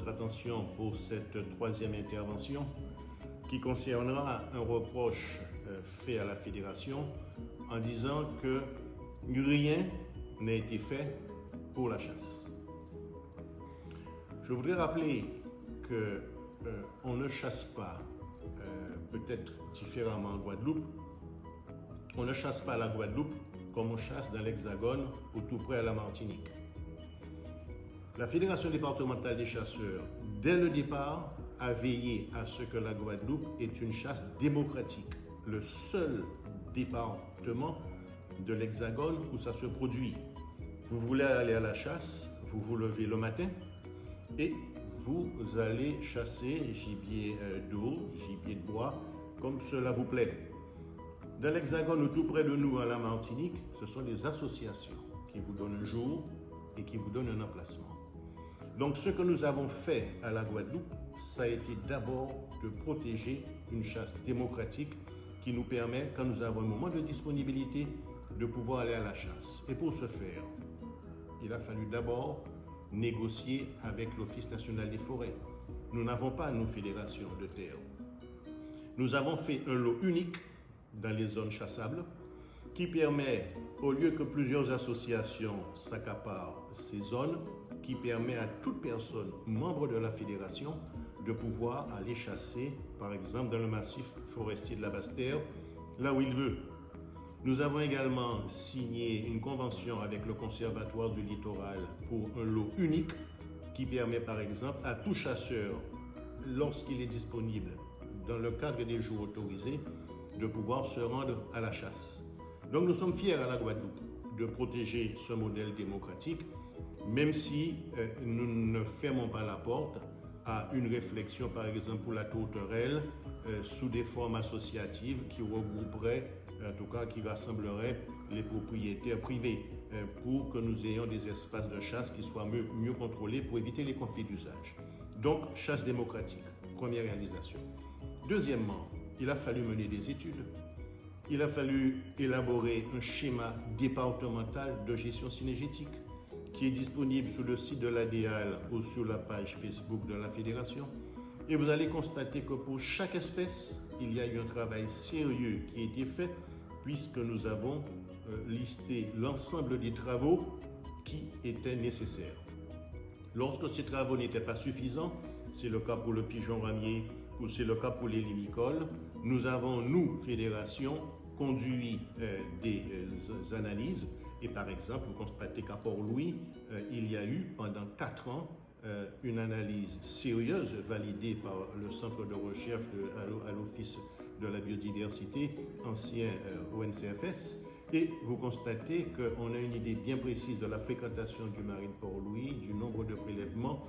attention pour cette troisième intervention qui concernera un reproche fait à la Fédération en disant que rien n'a été fait pour la chasse. Je voudrais rappeler qu'on ne chasse pas, peut-être différemment en Guadeloupe, on ne chasse pas à la Guadeloupe comme on chasse dans l'Hexagone ou tout près à la Martinique. La Fédération départementale des chasseurs, dès le départ, a veillé à ce que la Guadeloupe ait une chasse démocratique, le seul département de l'Hexagone où ça se produit. Vous voulez aller à la chasse, vous vous levez le matin et vous allez chasser gibier d'eau, gibier de bois, comme cela vous plaît. Dans l'Hexagone ou tout près de nous, à la Martinique, ce sont des associations qui vous donnent un jour et qui vous donnent un emplacement. Donc ce que nous avons fait à la Guadeloupe, ça a été d'abord de protéger une chasse démocratique qui nous permet, quand nous avons un moment de disponibilité, de pouvoir aller à la chasse. Et pour ce faire, il a fallu d'abord négocier avec l'Office national des forêts. Nous n'avons pas, nous, fédération de terre. Nous avons fait un lot unique dans les zones chassables qui permet, au lieu que plusieurs associations s'accaparent ces zones, qui permet à toute personne membre de la fédération de pouvoir aller chasser, par exemple, dans le massif forestier de la Basse-Terre, là où il veut. Nous avons également signé une convention avec le Conservatoire du littoral pour un lot unique qui permet, par exemple, à tout chasseur, lorsqu'il est disponible, dans le cadre des jours autorisés, de pouvoir se rendre à la chasse. Donc nous sommes fiers à la Guadeloupe de protéger ce modèle démocratique, même si nous ne fermons pas la porte à une réflexion, par exemple pour la tourterelle, sous des formes associatives qui regrouperaient, en tout cas qui rassembleraient les propriétaires privés, pour que nous ayons des espaces de chasse qui soient mieux contrôlés pour éviter les conflits d'usage. Donc, chasse démocratique, première réalisation. Deuxièmement, il a fallu mener des études. Il a fallu élaborer un schéma départemental de gestion synergétique qui est disponible sur le site de l'ADEAL ou sur la page Facebook de la Fédération. Et vous allez constater que pour chaque espèce, il y a eu un travail sérieux qui a été fait puisque nous avons listé l'ensemble des travaux qui étaient nécessaires. Lorsque ces travaux n'étaient pas suffisants, c'est le cas pour le pigeon ramier ou c'est le cas pour les limicoles, nous avons, nous, Fédération, conduit des analyses. Et par exemple, vous constatez qu'à Port-Louis, il y a eu pendant 4 ans une analyse sérieuse validée par le centre de recherche à l'Office de la biodiversité, ancien ONCFS. Et vous constatez qu'on a une idée bien précise de la fréquentation du marais de Port-Louis, du nombre de prélèvements.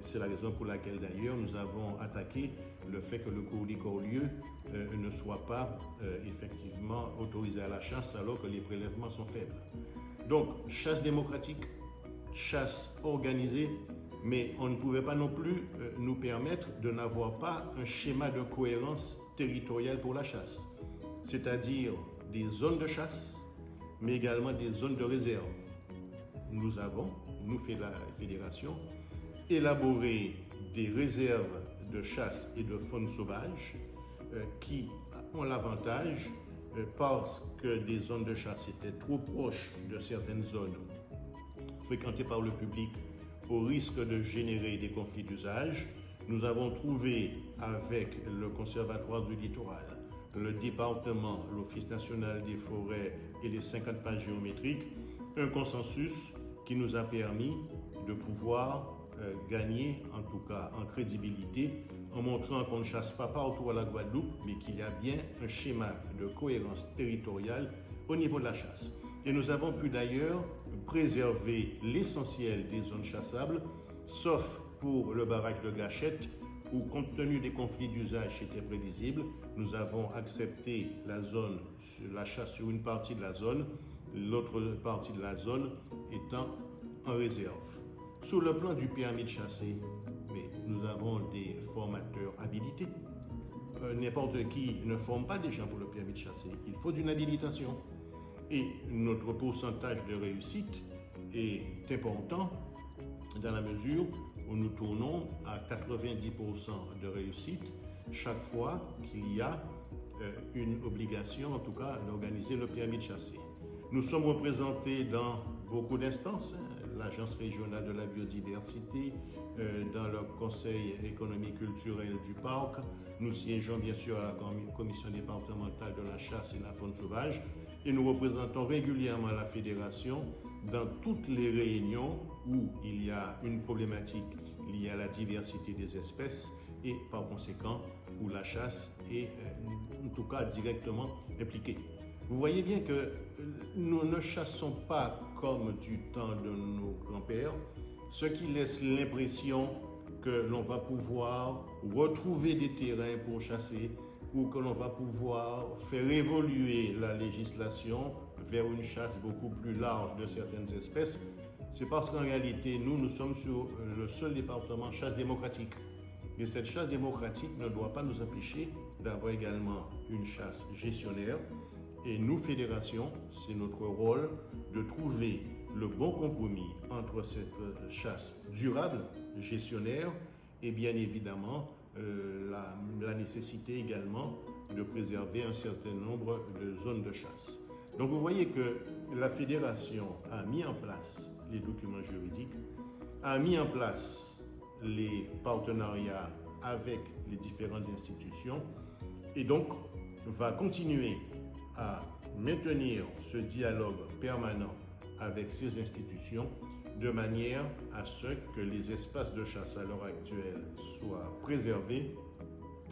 C'est la raison pour laquelle d'ailleurs nous avons attaqué le fait que le courlis-corlieux ne soit pas effectivement autorisé à la chasse alors que les prélèvements sont faibles. Donc, chasse démocratique, chasse organisée, mais on ne pouvait pas non plus nous permettre de n'avoir pas un schéma de cohérence territoriale pour la chasse, c'est-à-dire des zones de chasse, mais également des zones de réserve. Nous avons, nous, la Fédération, élaborer des réserves de chasse et de faune sauvage qui ont l'avantage, parce que des zones de chasse étaient trop proches de certaines zones fréquentées par le public au risque de générer des conflits d'usage, nous avons trouvé avec le Conservatoire du littoral, le département, l'Office national des forêts et les 50 pages géométriques, un consensus qui nous a permis de pouvoir gagner, en tout cas en crédibilité, en montrant qu'on ne chasse pas partout à la Guadeloupe, mais qu'il y a bien un schéma de cohérence territoriale au niveau de la chasse. Et nous avons pu d'ailleurs préserver l'essentiel des zones chassables, sauf pour le barrage de Gâchette, où compte tenu des conflits d'usage c'était prévisible, nous avons accepté la chasse sur une partie de la zone, l'autre partie de la zone étant en réserve. Sur le plan du permis de chasser, mais nous avons des formateurs habilités. N'importe qui ne forme pas des gens pour le permis de chasser. Il faut d'une habilitation. Et notre pourcentage de réussite est important dans la mesure où nous tournons à 90% de réussite chaque fois qu'il y a une obligation, en tout cas, d'organiser le permis de chasser. Nous sommes représentés dans beaucoup d'instances, l'Agence régionale de la biodiversité, dans le Conseil économique culturel du parc. Nous siégeons bien sûr à la commission départementale de la chasse et la faune sauvage et nous représentons régulièrement la fédération dans toutes les réunions où il y a une problématique liée à la diversité des espèces et par conséquent où la chasse est en tout cas directement impliquée. Vous voyez bien que nous ne chassons pas comme du temps de nos grands-pères, ce qui laisse l'impression que l'on va pouvoir retrouver des terrains pour chasser ou que l'on va pouvoir faire évoluer la législation vers une chasse beaucoup plus large de certaines espèces. C'est parce qu'en réalité, nous sommes sur le seul département chasse démocratique. Et cette chasse démocratique ne doit pas nous empêcher d'avoir également une chasse gestionnaire. Et nous, fédération, c'est notre rôle de trouver le bon compromis entre cette chasse durable, gestionnaire, et bien évidemment la nécessité également de préserver un certain nombre de zones de chasse. Donc vous voyez que la fédération a mis en place les documents juridiques, a mis en place les partenariats avec les différentes institutions et donc va continuer à maintenir ce dialogue permanent avec ces institutions de manière à ce que les espaces de chasse à l'heure actuelle soient préservés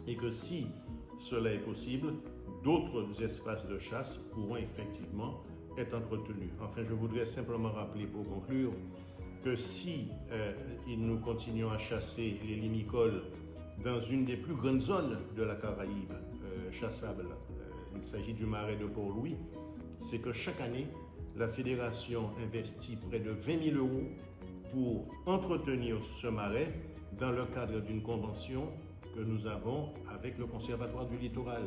et que si cela est possible, d'autres espaces de chasse pourront effectivement être entretenus. Enfin, je voudrais simplement rappeler pour conclure que si nous continuons à chasser les limicoles dans une des plus grandes zones de la Caraïbe chassable, il s'agit du marais de Port-Louis, c'est que chaque année, la fédération investit près de 20 000 euros pour entretenir ce marais dans le cadre d'une convention que nous avons avec le Conservatoire du littoral.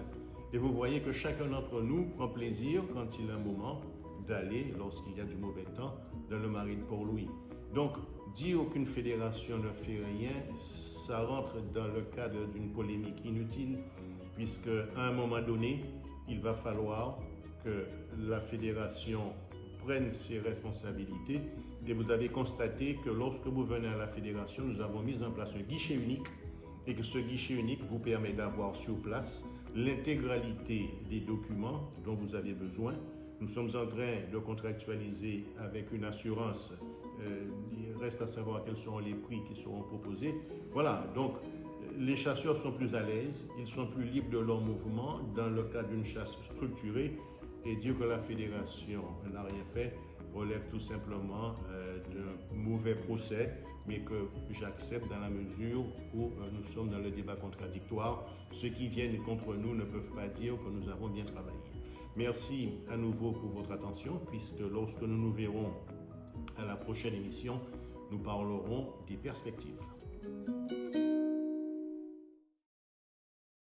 Et vous voyez que chacun d'entre nous prend plaisir quand il est un moment d'aller, lorsqu'il y a du mauvais temps, dans le marais de Port-Louis. Donc, dire qu'une fédération ne fait rien, ça rentre dans le cadre d'une polémique inutile, puisque à un moment donné, il va falloir que la fédération prenne ses responsabilités. Et vous avez constaté que lorsque vous venez à la fédération, nous avons mis en place un guichet unique et que ce guichet unique vous permet d'avoir sur place l'intégralité des documents dont vous avez besoin. Nous sommes en train de contractualiser avec une assurance. Il reste à savoir quels seront les prix qui seront proposés. Voilà, donc les chasseurs sont plus à l'aise, ils sont plus libres de leur mouvement dans le cadre d'une chasse structurée. Et dire que la fédération n'a rien fait relève tout simplement d'un mauvais procès, mais que j'accepte dans la mesure où nous sommes dans le débat contradictoire. Ceux qui viennent contre nous ne peuvent pas dire que nous avons bien travaillé. Merci à nouveau pour votre attention, puisque lorsque nous nous verrons à la prochaine émission, nous parlerons des perspectives.